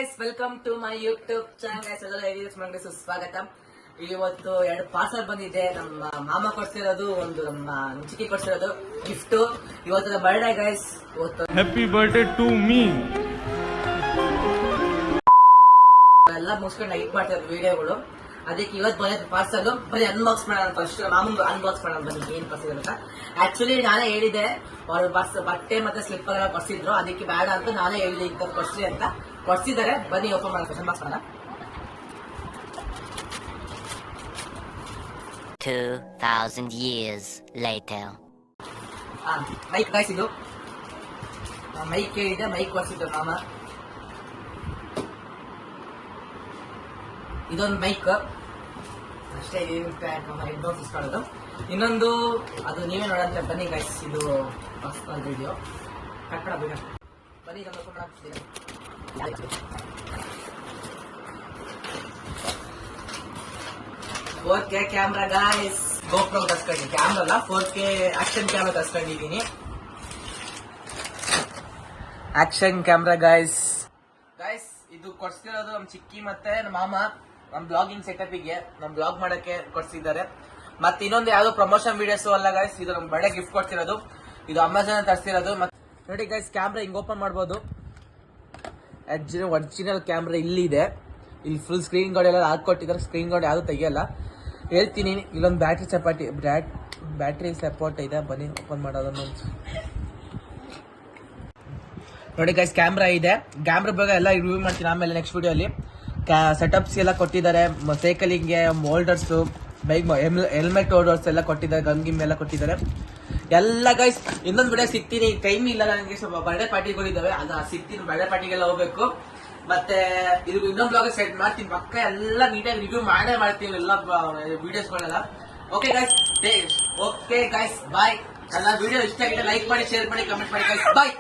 Guys, welcome to my YouTube channel guys. ಎಲ್ಲರೂ ಹೇಗಿದ್ದೀರಾ? ಸುಸ್ವಾಗತ. ಇವತ್ತು 2 ಪಾರ್ಸಲ್ ಬಂದಿದೆ. ನಮ್ಮ ಮಾಮ ಕೊಡ್ಸಿರೋದು, ಒಂದು ನಮ್ಮ ಚಿಕ್ಕಿ ಕೊಡ್ಸಿರೋದು ಗಿಫ್ಟ್. ಇವತ್ತು ಬರ್ಡೇ ಗೈಸ್. ಇವತ್ತು ಹ್ಯಾಪಿ ಬರ್ಡೇ ಟು ಮೀ. ಎಲ್ಲ ಮುಗಿಸ್ಕೊಂಡು ನೈಟ್ ಮಾಡ್ತಿರೋದು ವಿಡಿಯೋಗಳು. ಅದಕ್ಕೆ ಇವತ್ತು ಬಂದಿದ್ದು ಪಾರ್ಸಲ್. ಬರೀ ಅನ್ಬಾಕ್ಸ್ ಮಾಡೋಣ. ಫಸ್ಟ್ ಮಾಮೂಲು ಅನ್ಬಾಕ್ಸ್ ಮಾಡೋಣ ಬನ್ನಿ, ಏನ್ ಪಾರ್ಸಲ್ ಅಂತ. ಆಕ್ಚುಲಿ ನಾನೇ ಹೇಳಿದೆ, ಅವ್ರು ಬಟ್ಟೆ ಮತ್ತೆ ಸ್ಲಿಪ್ಪರ್ ಎಲ್ಲ ಕೊಡ್ಸಿದ್ರು. ಅದಕ್ಕೆ ಬೇಡ ಅಂತ ನಾನೇ ಹೇಳಿದೆ, ಇಂಥ ಕೊಡ್ಸಿ ಅಂತ. ಕೊಡ್ಸಿದ್ದಾರೆ. ಬನ್ನಿ ಓಪನ್ ಮಾಡೋಣ, ಅನ್ಬಾಕ್ಸ್ ಮಾಡೋಣ. 2000 years later. ಮೈಕ್ ಗೈಸ್, ಇದು ಮೈಕ್ ಇದೆ. ಮೈಕ್ ಕೊಡ್ಸಿದ್ರು ಮಾಮ. ಇದೊಂದು ಮೈಕ್ ಅಷ್ಟೇ. ಹೆಡ್ಫೋನ್ಸ್ ಇಸ್ಕೊಳ್ಳೋದು. ಇನ್ನೊಂದು ಅದು ನೀವೇ ನೋಡಂತ ಬನ್ನಿ ಗೈಸ್. ಇದು ಪರ್ಸನಲ್ ವಿಡಿಯೋ ಕಟ್ಟಡ ಬಿಡ. ಬನ್ನಿ ಹಾಕ್ತೀವಿ. 4K camera guys. ಗೋಪ್ರೋ ತರ್ಸ್ಕೊಂಡಿ, ಕ್ಯಾಮ್ರಾ ಅಲ್ಲ, 4K ಆಕ್ಷನ್ ಕ್ಯಾಮ್ರಾ ತರ್ಸ್ಕೊಂಡಿದ್ದೀನಿ. Action camera guys. ಇದು ಕೊಡ್ಸಿರೋದು ನಮ್ ಚಿಕ್ಕಿ ಮತ್ತೆ ನಮ್ಮ ಮಾಮ. ನಮ್ ಬ್ಲಾಗಿಂಗ್ ಸೆಟಪ್ ಗೆ, ನಮ್ ಬ್ಲಾಗ್ ಮಾಡಕ್ಕೆ ಕೊಡ್ಸಿದ್ದಾರೆ. ಮತ್ತೆ ಇನ್ನೊಂದು ಯಾವ್ದೋ ಪ್ರಮೋಷನ್ ವಿಡಿಯೋಸ್ ಅಲ್ಲ ಗೈಸ್. ಇದು ನಮ್ ಬಡ ಗಿಫ್ಟ್ ಕೊಡ್ತಿರೋದು. ಇದು ಅಮೆಝಾನ್ ತರಿಸಿರೋದು. ಮತ್ತೆ ನೋಡಿ ಗೈಸ್, ಕ್ಯಾಮ್ರಾ ಹಿಂಗ್ ಓಪನ್ ಮಾಡ್ಬೋದು. ಒರಿಜಿನಲ್ ಕ್ಯಾಮ್ರಾ ಇಲ್ಲಿ ಇದೆ. ಇಲ್ಲಿ ಫುಲ್ ಸ್ಕ್ರೀನ್ ಗಾರ್ಡ್ ಎಲ್ಲ ಹಾಕೊಟ್ಟಿದ್ದಾರೆ. ಸ್ಕ್ರೀನ್ ಗಾರ್ಡ್ ಯಾವ್ದು ತೆಗಿಯಲ್ಲ. ಹೇಳ್ತೀನಿ. ಇಲ್ಲೊಂದು ಬ್ಯಾಟ್ರಿ ಸಪೋರ್ಟ್ ಇದೆ. ಬನ್ನಿ ಓಪನ್ ಮಾಡೋದನ್ನು ನೋಡಿ ಗೈಸ್. ಕ್ಯಾಮ್ರಾ ಇದೆ. ಕ್ಯಾಮ್ರಾ ಬಗ್ಗೆ ಎಲ್ಲ ರಿವ್ಯೂ ಮಾಡ್ತೀನಿ ಆಮೇಲೆ ನೆಕ್ಸ್ಟ್ ವಿಡಿಯೋಲಿ. ಸೆಟಪ್ಸ್ ಎಲ್ಲ ಕೊಟ್ಟಿದ್ದಾರೆ. ಸೈಕಲಿಂಗ್ಗೆ ಹೋಲ್ಡರ್ಸ್, ಬೈಕ್ ಹೆಲ್ಮೆಟ್ ಹೋಲ್ಡರ್ಸ್ ಎಲ್ಲ ಕೊಟ್ಟಿದ್ದಾರೆ. ಗನ್ ಗಿಮ್ ಎಲ್ಲ ಕೊಟ್ಟಿದ್ದಾರೆ ಎಲ್ಲ ಗೈಸ್. ಇನ್ನೊಂದು ವಿಡಿಯೋ ಸಿಗ್ತೀನಿ. ಟೈಮ್ ಇಲ್ಲ ನನಗೆ, ಸ್ವಲ್ಪ ಬರ್ಡೇ ಪಾರ್ಟಿಗಳಿದ್ದಾವೆ. ಅದು ಸಿಗ್ತೀನಿ. ಬರ್ಡೇ ಪಾರ್ಟಿಗೆಲ್ಲ ಹೋಗ್ಬೇಕು. ಮತ್ತೆ ಇದು ಇನ್ನೊಂದು ಬ್ಲಾಗ್ ಸೆಟ್ ಮಾಡ್ತೀನಿ ಪಕ್ಕ. ಎಲ್ಲ ನೀಟಾಗಿ ರಿವ್ಯೂ ಮಾಡೇ ಮಾಡ್ತೀವಿ ಎಲ್ಲ ವಿಡಿಯೋಸ್ಗಳೆಲ್ಲ. ಓಕೆ ಗೈಸ್, ಬಾಯ್. ನನ್ನ ವಿಡಿಯೋ ಇಷ್ಟ ಆಗಿದೆ ಲೈಕ್ ಮಾಡಿ, ಶೇರ್ ಮಾಡಿ, ಕಮೆಂಟ್ ಮಾಡಿ ಗೈಸ್. ಬಾಯ್.